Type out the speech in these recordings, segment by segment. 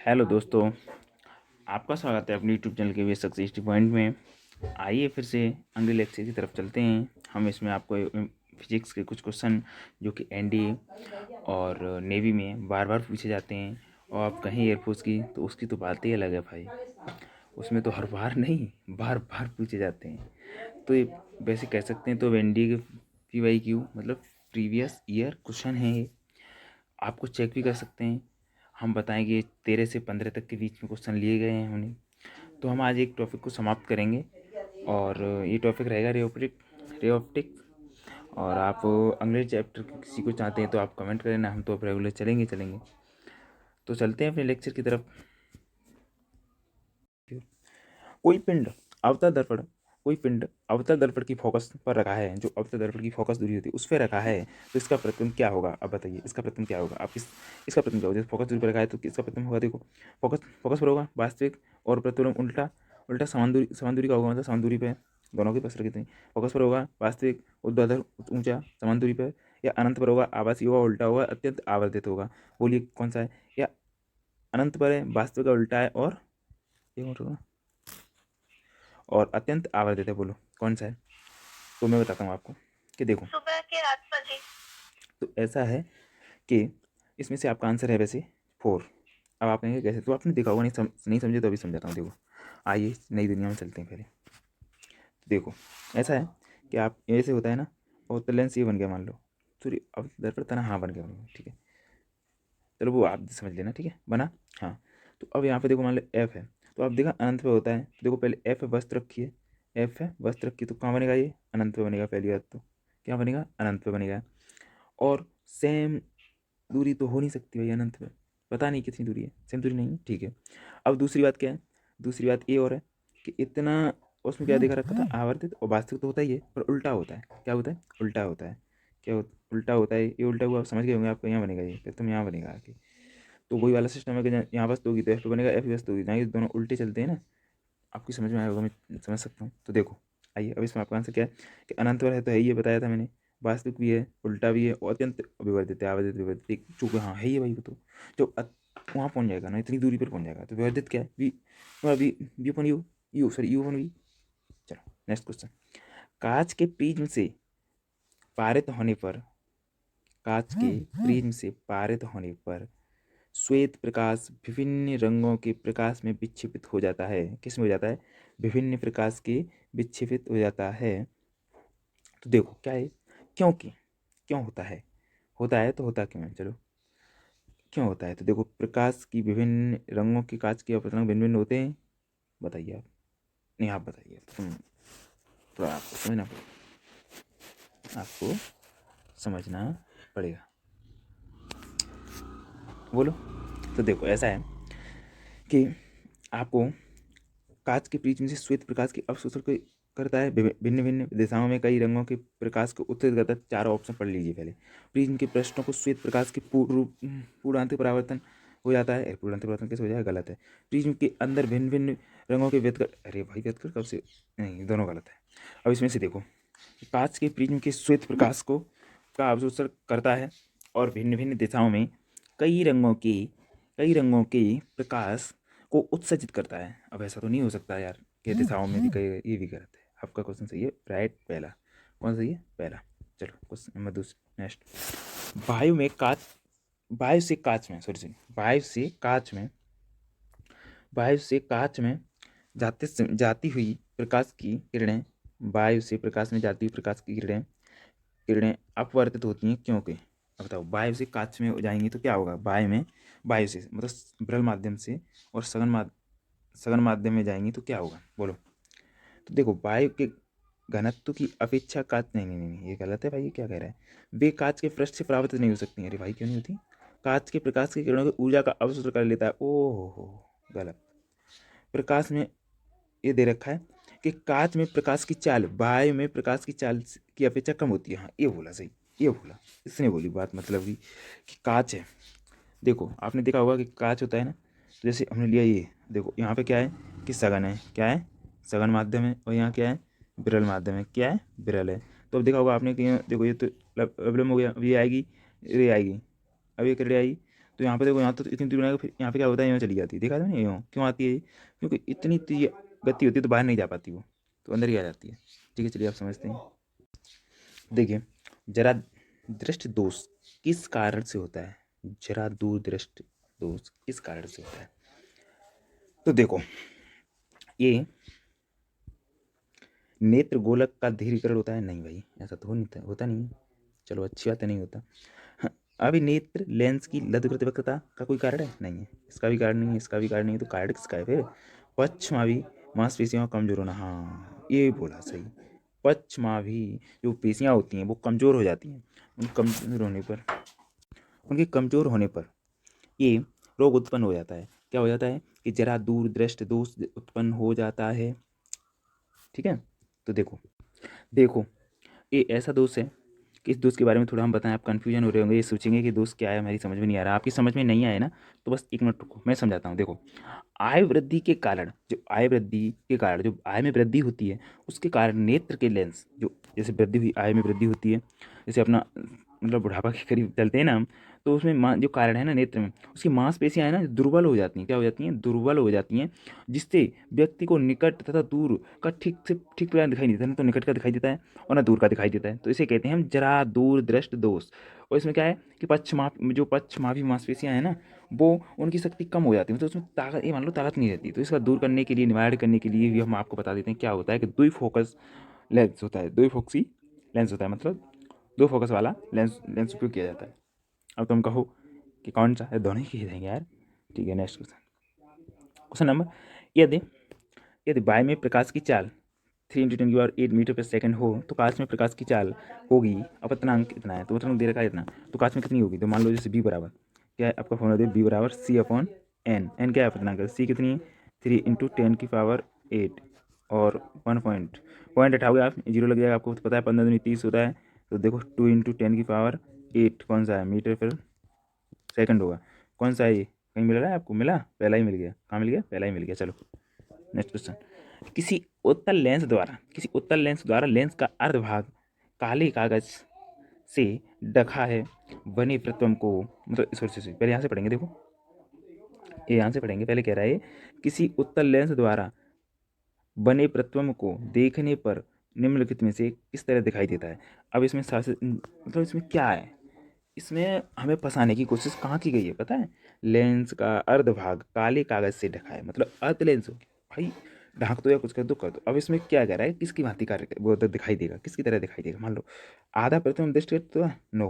Hello दोस्तों, आपका स्वागत है अपने यूट्यूब चैनल के वे सक्सेस पॉइंट में। आइए फिर से अगले लेक्चर की तरफ चलते हैं। हम इसमें आपको फिजिक्स के कुछ क्वेश्चन जो कि एनडीए और नेवी में बार बार पूछे जाते हैं, और आप कहीं एयरफोर्स की तो उसकी तो बात ही अलग है भाई। उसमें तो हर बार नहीं, बार बार पूछे जाते हैं। तो ये वैसे कह सकते हैं तो एनडीए के PYQ मतलब प्रीवियस ईयर क्वेश्चन है ये। आपको चेक भी कर सकते हैं। हम बताएंगे 13 से 15 तक के बीच में क्वेश्चन लिए गए हैं हमने। तो हम आज एक टॉपिक को समाप्त करेंगे, और ये टॉपिक रहेगा रे ऑप्टिक। और आप अगले चैप्टर किसी को चाहते हैं तो आप कमेंट करें ना, हम तो अब रेगुलर चलेंगे। तो चलते हैं अपने लेक्चर की तरफ। कोई पिंड अवतल दर्पण कोई पिंड अवतल दर्पण की फोकस पर रखा है, जो अवतल दर्पण की फोकस दूरी होती है उस पर रखा है, तो इसका प्रतिबिंब क्या होगा? अब बताइए इसका प्रतिबिंब क्या होगा। आप इसका प्रतिबिंब क्या होगा? जैसे फोकस दूरी पर रखा है तो इसका प्रतिबिंब होगा। देखो, फोकस फोकस पर होगा वास्तविक, और प्रतिबिंब उल्टा उल्टा समान दूरी का होगा, मतलब समान दूरी पे दोनों की पसर कितनी। फोकस पर होगा वास्तविक, ऊर्ध्वाधर ऊंचा समान दूरी पर, या अनंत पर होगा आभासी होगा, उल्टा होगा, अत्यंत आवर्धित होगा। बोलिए कौन सा है? या अनंत पर है, वास्तविक का उल्टा है, और ये कौन सा होगा? और अत्यंत आवर्धित है। बोलो कौन सा है? तो मैं बताता हूँ आपको कि देखो, सुबह के 8 बजे। तो ऐसा है कि इसमें से आपका आंसर है वैसे 4। अब आप कहेंगे कैसे? तो आपने देखा होगा, नहीं समझे तो अभी समझाता हूँ। देखो, आइए नई दुनिया में चलते हैं पहले। तो देखो, ऐसा है कि आप ऐसे होता है ना, और तो लेंस ये बन गया मान लो। सॉरी, अब दर्पण था ना, हाँ बन गया, ठीक है। चलो वो आप समझ लेना, ठीक है, बना। हाँ, तो अब यहाँ पे देखो, मान लो एफ है, तो आप देखा अनंत पे होता है। तो देखो पहले एफ है वस्त्र रखी है, एफ है वस्त्र रखी, तो कहाँ बनेगा? ये अनंत पे बनेगा। पहली बात तो क्या बनेगा? अनंत पे बनेगा। और सेम दूरी तो हो नहीं सकती भाई अनंत पे, पता नहीं कितनी दूरी है, सेम दूरी नहीं है, ठीक है। अब दूसरी बात क्या है? दूसरी बात ये और है कि इतना, उसमें क्या देखा रखा था? आवर्तित। और वास्तविक तो होता ही है, पर उल्टा होता है। क्या होता है? उल्टा होता है। उल्टा होता है। ये उल्टा हुआ, आप समझ गए होंगे। आपको यहाँ बनेगा, ये फिर तुम यहाँ बनेगा आके। तो वही वाला सिस्टम है कि यहाँ वस्तु होगी तो एफ पे बनेगा, एफ वस्तु होगी ना, ये दोनों उल्टे चलते हैं ना। आपकी समझ में आया होगा, मैं समझ सकता हूँ। तो देखो, आइए अब इसमें आपका आंसर क्या है कि अनंत पर है, तो है ही, ये बताया था मैंने। वास्तविक भी है, उल्टा भी है, और अत्यंत विवर्धित है, आवर्धित विवर्धित, एक चूक हाँ है ही है भाई। वो तो जो वहाँ पहुँच जाएगा ना, इतनी दूरी पर पहुँच जाएगा, तो विवर्धित क्या है? V V V upon U U sorry U upon V. चलो नेक्स्ट क्वेश्चन। कांच के प्रिज्म से पारित होने पर कांच के प्रिज्म से पारित होने पर श्वेत प्रकाश विभिन्न रंगों के प्रकाश में विक्षेपित हो जाता है। किस में हो जाता है? विभिन्न प्रकाश के विक्षेपित हो जाता है। तो देखो क्या है, क्योंकि क्यों होता है तो होता क्यों है? चलो, क्यों होता है? तो देखो, प्रकाश की विभिन्न रंगों के कांच के अपतरंग भिन्न भिन्न होते हैं। बताइए आप। नहीं, आप बताइए। थोड़ा आपको समझना पड़ेगा। बोलो। तो देखो ऐसा है कि आपको कांच के प्रिज्म से श्वेत प्रकाश की अवशोषण करता है। भिन्न भिन्न दिशाओं में कई रंगों के प्रकाश को उत्सर्जित करता है। चारों ऑप्शन पढ़ लीजिए पहले। प्रिज्म के पृष्ठों को श्वेत प्रकाश के पूर्णांतिक परावर्तन हो जाता है। पूर्णांतिक परावर्तन कैसे हो जाएगा? गलत है। प्रिज्म के अंदर भिन्न भिन्न रंगों के व्यतकर, अरे भाई व्यतकर कब से? नहीं, दोनों गलत है। अब इसमें से देखो, कांच के प्रिज्म के श्वेत प्रकाश को का अवशोषण करता है, और भिन्न भिन्न दिशाओं में कई रंगों के प्रकाश को उत्सर्जित करता है। अब ऐसा तो नहीं हो सकता यार कि दिशाओं में भी कई, ये भी गलत है। आपका क्वेश्चन सही है, राइट पहला। कौन सही है? पहला। चलो क्वेश्चन नंबर दूसरा, नेक्स्ट। वायु में कांच वायु से कांच में सॉरी सॉरी वायु से कांच में जाती हुई प्रकाश की किरणें वायु से प्रकाश में जाती हुई प्रकाश की किरणें अपवर्तित होती हैं, क्योंकि अब बताओ, वायु से कांच में जाएंगी तो क्या होगा? वायु से मतलब ब्रल माध्यम से, और सघन माध्यम में जाएंगी तो क्या होगा? बोलो। तो देखो, वायु के घनत्व की अपेक्षा कांच, नहीं नहीं नहीं नहीं, ये गलत है भाई। ये क्या कह रहा है? वे कांच के पृष्ठ से परावर्तित नहीं हो सकती। अरे भाई क्यों नहीं होती? कांच के प्रकाश की किरणों की ऊर्जा का अवशोषण कर लेता है। ओह हो, गलत। प्रकाश में ये दे रखा है कि कांच में प्रकाश की चाल वायु में प्रकाश की चाल की अपेक्षा कम होती है। हाँ, ये बोला सही, ये बोला इसने बोली बात, मतलब कि कांच है। देखो, आपने देखा होगा कि कांच होता है ना, तो जैसे हमने लिया ये, देखो यहाँ पे क्या है कि सघन है, क्या है? सघन माध्यम है। और यहाँ क्या है? विरल माध्यम है। क्या है? विरल है। तो अब देखा होगा आपने कि देखो, ये तो प्रॉब्लम हो गया। अब ये आएगी, ये आएगी, अब ये किरण आएगी, तो यहाँ पे देखो, यहाँ तो इतनी दूर बनाएगा, फिर यहाँ पे क्या होता है, यहाँ चली जाती है, देखा था ना यूँ क्यों आती है, क्योंकि इतनी तेज गति होती है तो बाहर नहीं जा पाती वो, तो अंदर ही आ जाती है। ठीक है, चलिए आप समझते हैं। देखिए, जरा दृष्टि दोष किस कारण से होता है, जरा दूर दृष्टि दोष किस कारण से होता है। तो देखो, ये नेत्र गोलक का धीरीकरण होता है, नहीं भाई ऐसा तो होता नहीं है। चलो अच्छी बात है, नहीं होता। हाँ, अभी नेत्र लेंस की लदकृत वक्रता का कोई कारण है, नहीं है, इसका भी कारण नहीं है, इसका भी कारण नहीं है, तो कारण किसका है फिर, पक्षमावी मांसपेशियों का कमजोर होना, हाँ ये बोला सही। पक्षमावी जो पेशियाँ होती हैं वो कमजोर हो जाती हैं, उनके कमजोर होने पर ये रोग उत्पन्न हो जाता है। क्या हो जाता है कि जरा दूर दृष्टि दोष उत्पन्न हो जाता है। ठीक है, तो देखो देखो, ये ऐसा दोष है कि इस दोष के बारे में थोड़ा हम बताएं, आप कन्फ्यूजन हो रहे होंगे, ये सोचेंगे कि दोष क्या है, हमारी समझ में नहीं आ रहा। आपकी समझ में नहीं आए ना, तो बस एक मिनट रुको, मैं समझाता हूँ। देखो, आय वृद्धि के कारण, जो आय में वृद्धि होती है उसके कारण नेत्र के लेंस जो, जैसे वृद्धि हुई, आय में वृद्धि होती है, जैसे अपना मतलब बुढ़ापा के करीब चलते हैं ना हम, तो उसमें जो कारण है ना नेत्र में, उसकी मांसपेशियाँ है ना दुर्बल हो जाती हैं। क्या हो जाती हैं, दुर्बल हो जाती हैं, जिससे व्यक्ति को निकट तथा दूर का ठीक प्रकार दिखाई नहीं देता, ना तो निकट का दिखाई देता है और ना दूर का दिखाई देता है। तो इसे कहते हैं हम जरा दूर दृष्ट दोष। और इसमें क्या है कि पक्षमापी मांसपेशियाँ हैं ना, वो उनकी शक्ति कम हो जाती है, मतलब उसमें ताकत, ये मान लो ताकत नहीं रहती। तो इसका दूर करने के लिए, निवारण करने के लिए भी हम आपको बता देते हैं क्या होता है कि द्विफोकस लेंस होता है, द्विफोक्सी लेंस होता है, मतलब दो फोकस वाला लेंस उपयोग किया जाता है। अब तुम कहो कि कौन सा है, दोनों ही किए जाएंगे यार। ठीक है, नेक्स्ट क्वेश्चन नंबर, यदि यदि वायु में प्रकाश की चाल 3 × 10⁸ हो तो कांच में प्रकाश की चाल होगी, अपतनांक कितना है, तो अपतनांक दे रखा है इतना, तो कांच में कितनी होगी। तो मान लो जैसे बी बराबर, क्या है आपका फॉर्मूला दे, बी बराबर C/N। एन क्या है, अपतनांक है, सी कितनी है 3 × 10⁸ और 1 पॉइंट हटाओगे आप, जीरो लग जाएगा, आपको तो पता है 15×30 होता है। तो देखो 2 × 10⁸ कौन सा है, मीटर फिर सेकंड होगा, कौन सा है ये, कहीं मिल रहा है आपको, मिला, पहला ही मिल गया, कहाँ मिल गया, पहला ही मिल गया। चलो नेक्स्ट क्वेश्चन, किसी उत्तल लेंस द्वारा लेंस का अर्धभाग काले कागज से ढका है, बने प्रतिबिंब को, मतलब सोच से पहले यहाँ से पढ़ेंगे, देखो ये यहाँ से पढ़ेंगे, पहले कह रहा है किसी उत्तल लेंस द्वारा बने प्रतिबिंब को देखने पर निम्नलिखित में से किस तरह दिखाई देता है। अब इसमें मतलब इसमें क्या है, इसमें हमें फंसाने की कोशिश कहाँ की गई है पता है, लेंस का अर्धभाग काले कागज से ढका है, मतलब अर्ध लेंस हो गया भाई, ढाक दो या कुछ कर दो कर दो। अब इसमें क्या कह रहा है, किसकी भांति कार्य वो तो दिखाई देगा, किसकी तरह दिखाई देगा। मान लो आधा प्रतिबिंब दृष्टि तो नो,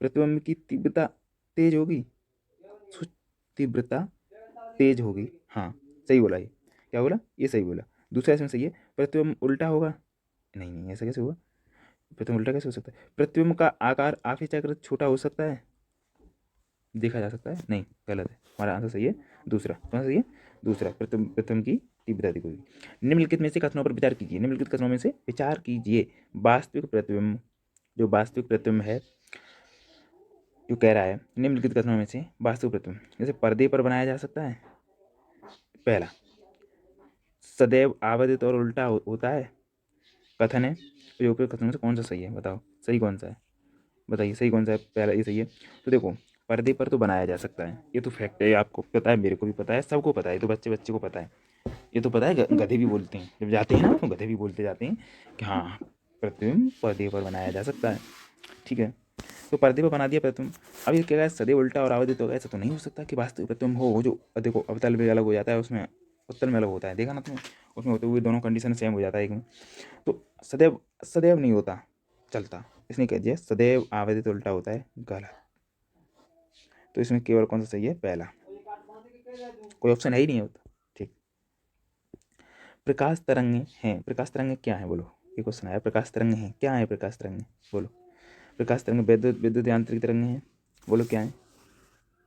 प्रतिबिंब की तीव्रता तेज होगी, तीव्रता तेज होगी, हाँ सही बोला, ये क्या बोला, ये सही बोला। दूसरा इसमें सही है, प्रतिबिंब उल्टा होगा, नहीं नहीं ऐसा कैसे हुआ, प्रतिबिंब उल्टा कैसे हो सकता है, प्रतिबिंब का आकार अपेक्षाकृत छोटा हो सकता है, देखा जा सकता है, नहीं गलत है, हमारा आंसर सही है दूसरा। कौन सा सही है, दूसरा, प्रतिबिंब की तीव्रता अधिक होगी। निम्नलिखित में से कथनों पर विचार कीजिए, निम्नलिखित कथनों में से विचार कीजिए, वास्तविक प्रतिबिंब, जो वास्तविक प्रतिबिंब है, जो कह रहा है निम्नलिखित कथनों में से वास्तविक प्रतिबिंब जैसे पर्दे पर बनाया जा सकता है, पहला सदैव आवर्धित और उल्टा होता है, कथन है, तो उपयुक्त कथनों में से कौन सा सही है, बताओ सही कौन सा है, बताइए सही कौन सा है, पहला ये सही है। तो देखो पर्दे पर तो बनाया जा सकता है, ये तो फैक्ट है, आपको पता है, मेरे को भी पता है, सबको पता है, ये तो बच्चे बच्चे को पता है, ये तो पता है, गधे भी बोलते हैं जब जाते हैं ना, तो गधे भी बोलते जाते हैं कि हाँ प्रतिबिंब पर्दे पर बनाया जा सकता है। ठीक है, तो पर्दे पर बना दिया प्रतिबिंब। अब ये क्या है, सदैव उल्टा और आवर्धित होगा, ऐसा तो नहीं हो सकता कि वास्तविक प्रतिबिंब हो जो, देखो अवतल में अलग हो जाता है, उसमें उत्तल में अलग होता है, देखा ना तुम्हें, उसमें होते हुए दोनों कंडीशन सेम हो जाता है एक में। तो सदैव सदैव नहीं होता, चलता, इसने कह दिया सदैव आवर्धित उल्टा होता है, गलत। तो इसमें केवल कौन सा सही है, पहला, कोई ऑप्शन है ही नहीं होता। ठीक, प्रकाश तरंगे हैं, प्रकाश तरंगे क्या है बोलो, ये क्वेश्चन आया, प्रकाश तरंगे हैं क्या है, प्रकाश तरंगे बोलो, प्रकाश तरंगे विद्युत यांत्रिक तरंगे हैं, बोलो क्या है,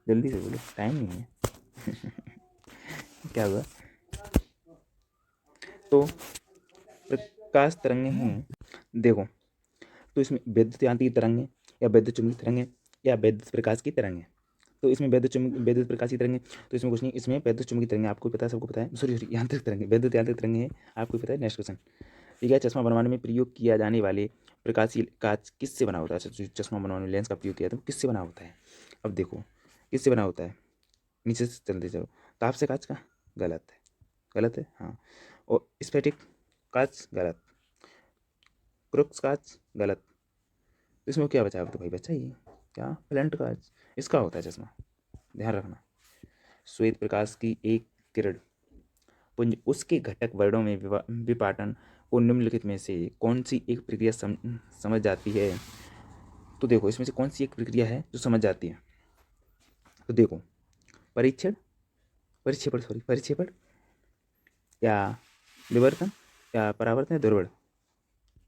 जल्दी से बोलो, टाइम नहीं है क्या हुआ, तो प्रकाश तरंगे हैं, देखो तो इसमें विद्युत यांत्रिक तरंगे या विद्युत चुंबकीय तरंगे या विद्युत प्रकाश की तरंगे, तो इसमें विद्युत प्रकाश की तरंगे, तो इसमें कुछ नहीं, इसमें विद्युत चुंबकीय तरंगे आपको पता है, सबको पता है, सॉरी यांत्रिक तरंगे, विद्युत यांत्रिक तरंगे हैं, आपको पता है। नेक्स्ट क्वेश्चन, ठीक है, चश्मा बनवाने में प्रयोग किया जाने वाले प्रकाशीय कांच किससे बना होता है, जो चश्मा बनवाने में लेंस का प्रयोग किया था वो किससे बना होता है। अब देखो किससे बना होता है, नीचे से चलते जाओ, ताप से कांच का, गलत है, गलत है हाँ। और स्फटिक कांच, गलत। क्रुक्स कांच, गलत। इसमें क्या बचा तो भाई, बचा ही क्या, फ्लैंट कांच, इसका होता है चश्मा, ध्यान रखना। श्वेत प्रकाश की एक किरण पुंज उसके घटक वर्णों में विपाटन को निम्नलिखित में से कौन सी एक प्रक्रिया समझ जाती है। तो देखो इसमें से कौन सी एक प्रक्रिया है जो समझ जाती है। तो देखो, परीक्षण, परिक्षेपण, सॉरी परिक्षेपण, या विवर्तन, या परावर्तन, या दुर्बल,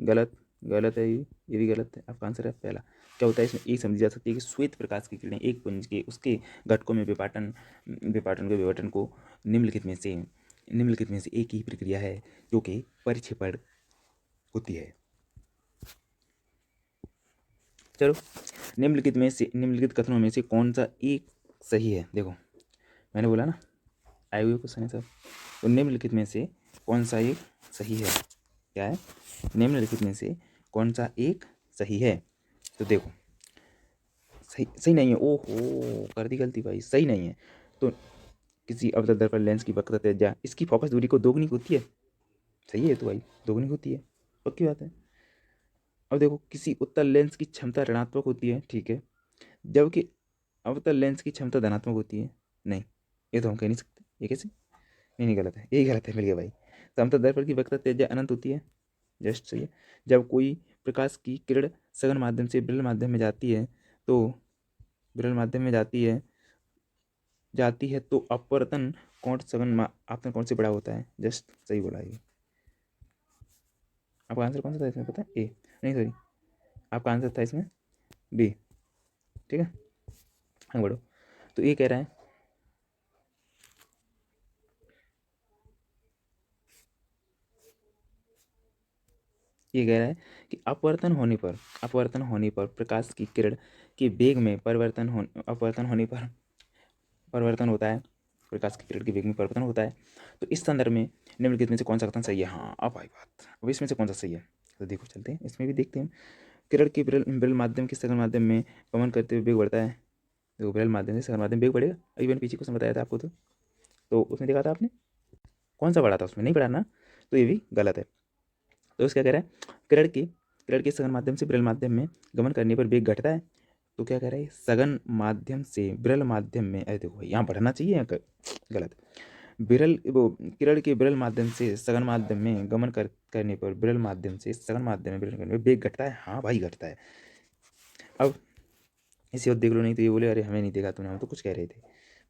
गलत, गलत है ये भी गलत है। आपका आंसर है पहला। क्या होता है इसमें, एक समझी जा सकती है कि श्वेत प्रकाश की किरणें एक पुंज के उसके घटकों में विपाटन विपाटन के विवर्तन को निम्नलिखित में से एक ही प्रक्रिया है जो कि परिक्षेपण होती है। चलो, निम्नलिखित कथनों में से कौन सा एक सही है। देखो मैंने बोला ना, आए हुए क्वेश्चन है सब। तो निम्नलिखित में से कौन सा एक सही है, क्या है, निम्नलिखित में से कौन सा एक सही है। तो देखो सही सही नहीं है, ओहो कर दी गलती भाई, सही नहीं है। तो किसी अवतल दर्पण लेंस की वक्रता त्रिज्या इसकी फोकस दूरी को दोगुनी होती है, सही है तो भाई दोगुनी होती है, पक्की बात है। अब देखो किसी उत्तल लेंस की क्षमता ऋणात्मक होती है, ठीक है, जबकि अवतल लेंस की क्षमता धनात्मक होती है, नहीं, ये तो हम कह नहीं सकते, ये कैसे, नहीं नहीं गलत है, यही गलत है, मिल गया भाई। समतल दर्पण की वक्रता त्रिज्या अनंत होती है, जस्ट सही है। जब कोई प्रकाश की किरण सघन माध्यम से विरल माध्यम में जाती है तो विरल माध्यम में जाती है तो अपवर्तन कोण आपतन कोण से बड़ा होता है, जस्ट सही बोला ये। आपका आंसर कौन सा था इसमें पता है, ए नहीं सॉरी, आपका आंसर था इसमें बी, ठीक है। आगे बढ़ो। तो ये कह रहा है कि अपवर्तन होने पर प्रकाश की किरण के वेग में अपवर्तन होने पर परिवर्तन होता है, प्रकाश की किरण के वेग में परिवर्तन होता है। तो इस संदर्भ में निम्नलिखित में से कौन सा कथन सही है। हाँ अब आई बात, अब इसमें से कौन सा सही है। तो देखो चलते हैं, इसमें भी देखते हैं। किरण के विरल माध्यम के सघन माध्यम में गमन करते हुए वेग बढ़ता है। देखो विरल माध्यम से सघन माध्यम वेग बढ़ेगा, अभी मैंने पीछे क्वेश्चन बताया था आपको, तो उसमें देखा था आपने, कौन सा बढ़ा था, उसमें नहीं बढ़ा ना, तो ये भी गलत है। तो उसका कह रहा है किरण के सघन माध्यम से विरल माध्यम में गमन करने पर वेग घटता है। तो क्या कह रहा है, सघन माध्यम से विरल माध्यम में, अरे देखो यहाँ बढ़ना चाहिए, गलत। विरल वो किरण के विरल माध्यम से सघन माध्यम में गमन करने पर विरल माध्यम से सघन माध्यम में विरल करने पर वेग घटता है, हाँ भाई घटता है। अब इसे और देख लो, नहीं तो ये बोले अरे हमें नहीं देखा तूने, हम तो कुछ कह रहे थे।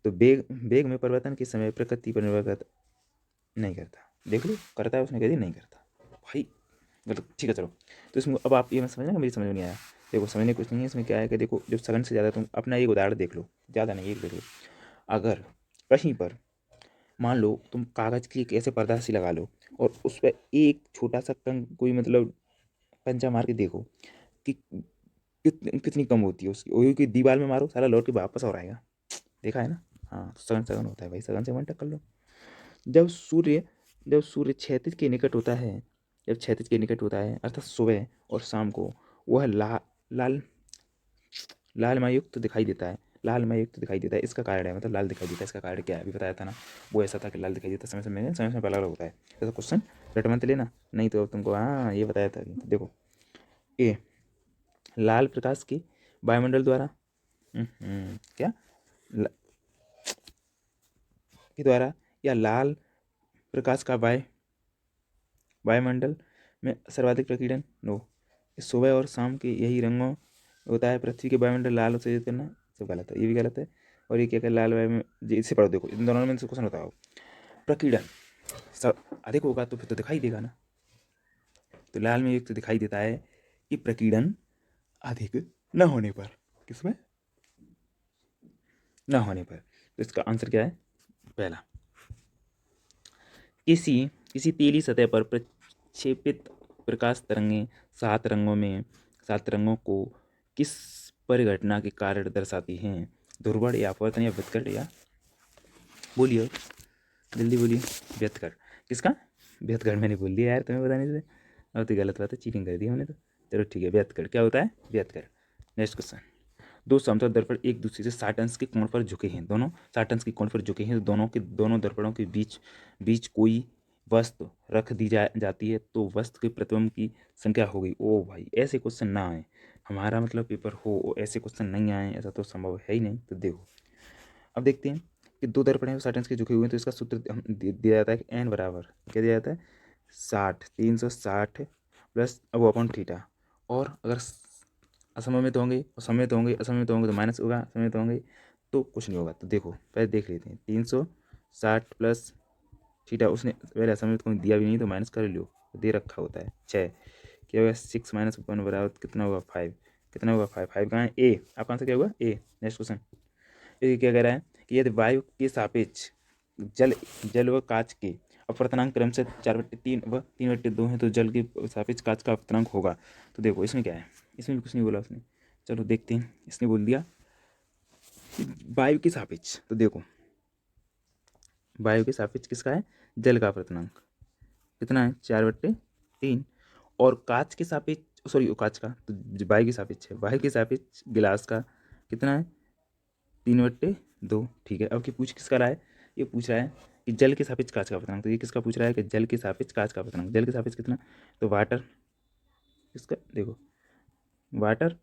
तो वेग वेग में परिवर्तन के समय प्रकृति पर निर्भर नहीं करता, देख लो करता है, उसने कह दिया नहीं करता भाई, मतलब ठीक है चलो। तो इसमें अब आप ये मत समझना, मेरी समझ में नहीं आया। देखो समझने कुछ नहीं है इसमें, क्या है कि देखो जब सघन से ज़्यादा, तुम अपना एक उदाहरण देख लो, ज़्यादा नहीं एक देख लो। अगर कहीं पर मान लो तुम कागज़ की एक ऐसे पर्दा सी लगा लो और उस पर एक छोटा सा कंग कोई मतलब कंचा मार के देखो कि कितनी कम होती है उसकी, वही की दीवार में मारो सारा लौट के वापस और आएगा, देखा है ना। हाँ सघन सघन होता है भाई, सघन से वन टक्कर लो। जब सूर्य जब सूर्य क्षैतिज के निकट होता है, जब क्षैतिज के निकट होता है अर्थात सुबह और शाम को, वह लाल लालमयुक्त दिखाई देता है, लालमयुक्त दिखाई देता है। इसका कारण है, मतलब लाल दिखाई देता है, इसका कारण क्या है अभी बताया था ना, वो ऐसा था कि लाल दिखाई देता है, समय समय अलग अलग होता है। ऐसा क्वेश्चन रट मत लेना, नहीं तो अब तुमको हाँ ये बताया था। तो देखो ए लाल प्रकाश की वायुमंडल द्वारा, क्या के द्वारा, या लाल प्रकाश का वायुमंडल में सर्वाधिक प्रकीर्णन, नो, सुबह और शाम के यही रंगों होता है, पृथ्वी के वायुमंडल लाल उत्सर्जित करना, सब गलत है, ये भी गलत है। और ये क्या कर लाल वायु में इससे पढ़ो, देखो इन दोनों में से क्वेश्चन होता है प्रकीर्णन सब अधिक होगा तो फिर तो दिखाई देगा ना, तो लाल में एक तो दिखाई देता है कि प्रकीर्णन अधिक न होने पर, किसमें न होने पर, तो इसका आंसर क्या है पहला। किसी किसी तेली सतह पर प्रक्षेपित प्रकाश तरंगें सात रंगों को किस परिघटना के कारण दर्शाती हैं, ध्रुवण या अपवर्तन या व्युत्कर्ण, या बोलिए जल्दी बोलिए, व्यतकर, किसका, व्यतकर, मैंने बोल दिया यार तुम्हें बताने से, अब तो गलत बात है, चीटिंग कर दी हमने तो। चलो ठीक है, व्यतकर क्या होता है, व्यतकर। Next question. दो समतल दर्पण एक दूसरे से 60 अंश के कोण पर झुके हैं, दोनों 60 अंश के कोण पर झुके हैं, दोनों दर्पणों के बीच बीच कोई वस्तु रख दी जाती है तो वस्तु के प्रतिबिंब की संख्या हो गई। ओ भाई, ऐसे क्वेश्चन ना आए, हमारा मतलब पेपर हो ऐसे क्वेश्चन नहीं आए, ऐसा तो संभव है ही नहीं। तो देखो अब देखते हैं कि दो दर्पण है 60 अंश के झुके हुए हैं, तो इसका सूत्र दिया जाता है कि n बराबर क्या दिया जाता है 60 360 प्लस अब अपॉन थीटा, और अगर असममित होंगे और सममित होंगे, असममित होंगे तो माइनस होगा, सममित होंगे तो कुछ नहीं होगा। तो देखो पहले देख लेते हैं 360 प्लस थीटा, उसने पहले असममित को दिया भी नहीं तो माइनस कर लो, दे रखा होता है 6, क्या होगा 6 माइनस 1 बराबर कितना होगा 5, कितना होगा 5, 5 कहाँ है ए, आपका आंसर क्या होगा ए। नेक्स्ट क्वेश्चन ये क्या कह रहा है कि यदि वायु के सापेक्ष जल व कांच के अपवर्तनांक क्रम से 4/3 व 3/2 है तो जल के सापेक्ष कांच का अपवर्तनांक होगा। तो देखो इसमें क्या है, इसमें भी कुछ नहीं बोला उसने, चलो देखते हैं। इसने बोल दिया वायु के सापेक्ष, तो देखो वायु के सापेक्ष किसका है, जल का अपवर्तनांक कितना है 4/3, और कांच के सापेक्ष सॉरी कांच का तो वायु के सापेक्ष है, वायु के सापेक्ष गिलास का कितना है 3/2। ठीक है, अब की पूछ किसका रहा है, ये पूछ रहा है कि जल के सापेक्ष कांच का अपवर्तनांक, तो ये किसका पूछ रहा है कि जल के सापेक्ष कांच का अपवर्तनांक, जल के सापेक्ष कितना, तो वाटर किसका, देखो वाटर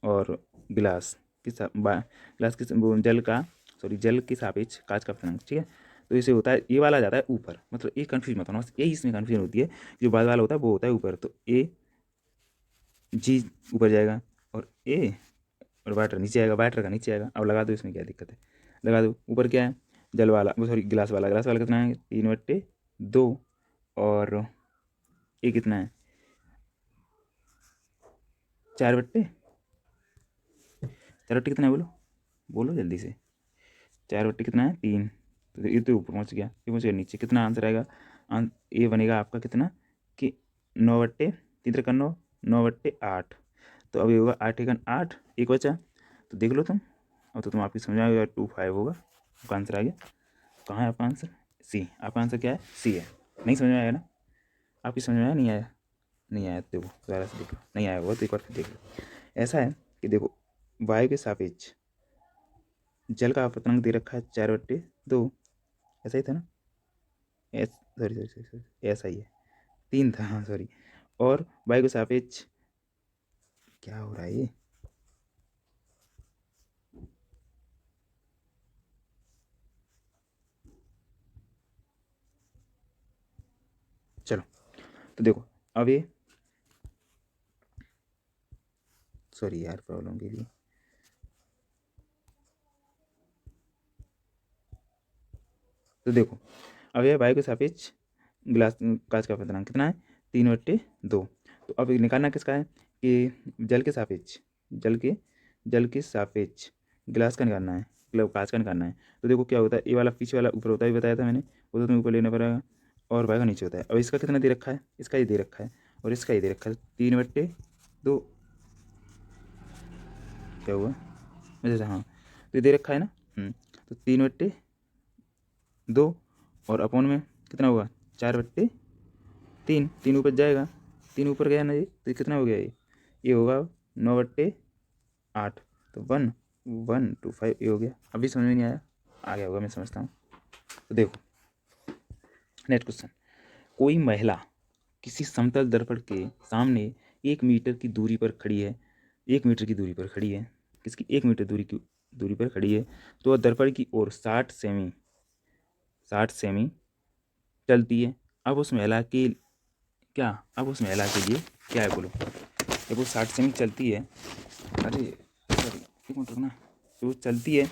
और गिलास गिलास किस जल का सॉरी जल के सापेक्ष कांच का अपवर्तनांक। ठीक है, तो इसे होता है ये वाला जाता है ऊपर, मतलब ये कन्फ्यूज मत होना, बस यही इसमें कन्फ्यूजन होती है, जो बाद वाला होता है वो होता है ऊपर, तो ए जी ऊपर जाएगा और ए और वाटर नीचे आएगा, वाटर का नीचे आएगा। अब लगा दो, इसमें क्या दिक्कत है, लगा दो। ऊपर क्या है जल वाला वो सॉरी गिलास वाला कितना है 3/2 और ये कितना है 4/4 कितना है, बोलो बोलो जल्दी से, 4/3 कितना है 3, तो ये तो ऊपर पहुँच गया, ये पहुँच गया नीचे, कितना आंसर आएगा, ये बनेगा आपका कितना कि 9/3 9/8, तो अब ये होगा 8×8 एक बचा, तो देख लो तुम, अब तो तुम आपकी समझ में आएगा 2/5 होगा, आपका आंसर आ गया। कहाँ है आपका आंसर, सी, आपका आंसर क्या है सी है। नहीं समझ में आया ना, आपकी समझ में आया नहीं आया, नहीं आया तो देखो दोबारा से देखो, नहीं आया होगा तो एक बार फिर देख लो। ऐसा है कि देखो वायु के सापेक्ष जल का अपवर्तनांक दे रखा है 4/2, ऐसा ही था ना, S sorry sorry sorry sorry ऐसा ही है 3 था, हाँ सॉरी, और वायु के सापेक्ष क्या हो रहा है ये, चलो तो देखो अब ये सॉरी यार प्रॉब्लम के लिए, तो देखो अब यह वायु के सापेक्ष गिलास कांच का अपवर्तनांक कितना है 3/2, तो अब निकालना किसका है कि जल के सापेक्ष गिलास का निकालना है, मतलब कांच का निकालना है। तो देखो क्या होता है, ये वाला पीछे वाला ऊपर होता है, बताया था मैंने, वो तो तुम्हें ऊपर लेना पड़ेगा, और वायु का नीचे होता है। अब इसका कितना दे रखा है, इसका ये दे रखा है और इसका ये दे रखा है 3/2, क्या हुआ अच्छा हाँ, तो ये दे रखा है ना, तो 3/2 और अपॉन में कितना होगा 4/3, 3 ऊपर जाएगा, 3 ऊपर गया ना जी, तो कितना हो गया ये होगा 9/8, तो 1 1 2 5 ये हो गया। अभी समझ में नहीं आया, आ गया होगा मैं समझता हूँ। तो देखो नेक्स्ट क्वेश्चन, कोई महिला किसी समतल दर्पण के सामने 1 मीटर की दूरी पर खड़ी है, 1 मीटर की दूरी पर खड़ी है, किसकी 1 मीटर दूरी पर खड़ी है, तो वह दर्पण की ओर 60 सेमी चलती है। अब उस महिला के क्या, अब उस महिला के लिए क्या है बोलो, जब वो 60 सेमी चलती है, अरे सॉरी एक मिनट रुकना, जब वो चलती है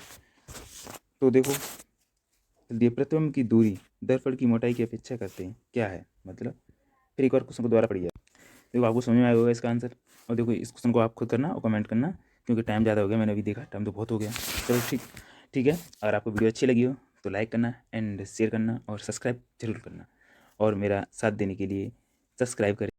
तो देखो प्रतिबिंब की दूरी दर्पण की मोटाई की अपेक्षा करते हैं क्या है, मतलब फिर एक बार क्वेश्चन को दोबारा पढ़िए, देखो आपको समझ में आया होगा इसका आंसर। और देखो इस क्वेश्चन को आप खुद करना और कमेंट करना, क्योंकि टाइम ज़्यादा हो गया, मैंने अभी देखा टाइम तो बहुत हो गया। चलो ठीक है, अगर आपको वीडियो अच्छी लगी हो तो लाइक करना एंड शेयर करना और सब्सक्राइब जरूर करना, और मेरा साथ देने के लिए सब्सक्राइब करें।